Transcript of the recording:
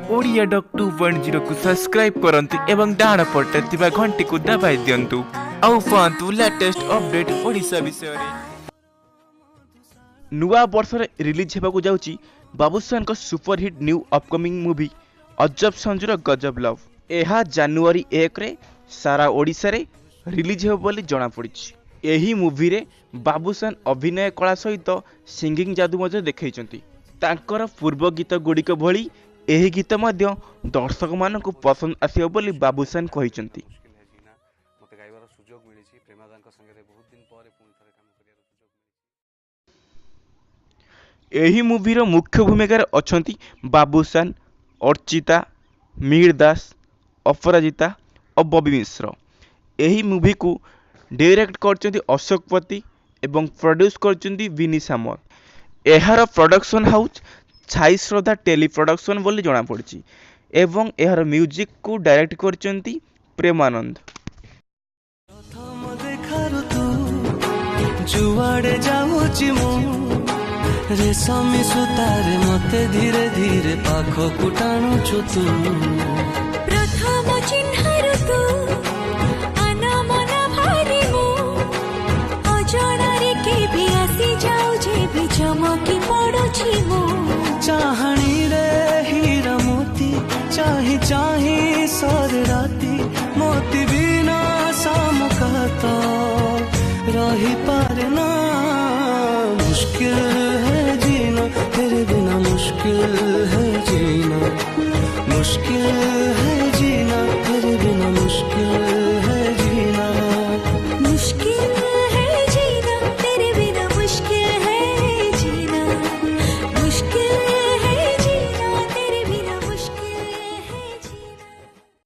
Odia dock 2.0 को subscribe करंतु एवं डाण पटे थिबा घंटी को दबाई दियंतु आउ पांतु लेटेस्ट अपडेट ओडिशा विषय रे। नुआ वर्ष रे रिलीज हेबाकू जाउची बाबूशान को सुपरहिट न्यू अपकमिंग मूवी अजब संजुर गजब लव। एहा जनवरी 1 रे सारा ओडिशा रे रिलीज हेबो बोली जणा पड़िछि। एही मूवी रे बाबूशान अभिनय कला सहित सिंगिंग जादू मजे देखैचंती। तांकर पूर्व गीत गुड़िक भली एही गीत मध्य दर्शक मानकु पसंद आसियो बोली बाबूशान कहिचंती। एही मूवीर मुख्य भूमिका अछंती बाबूशान, अर्चिता, मीर दास, अपराजिता और बबी मिश्र। एही मूवी को डायरेक्ट करचंती अशोक पति एवं प्रोड्यूस करचंती विनी सामल। एहार प्रोडक्शन हाउस छाई श्रद्धा टेली प्रोडक्शन बोली जणा पड़छि एवं एहार म्यूजिक को डायरेक्ट करचंती प्रेमानंद। जुआड़े जाऊची मु रेशमी सुतारे मते धीरे धीरे पाखकु टाणुछु तू प्रथम चिन्हरु तू अनमना भारी मु अजणारे के भी आसी जाऊ जे भी चमकी पड़ुछि मु चाहणी रे हीरा मोती चाही चाही सर राती मोती बिना सामुकाता रही पारे ना मुश्किल है जीना तेरे बिना मुश्किल है जीना मुश्किल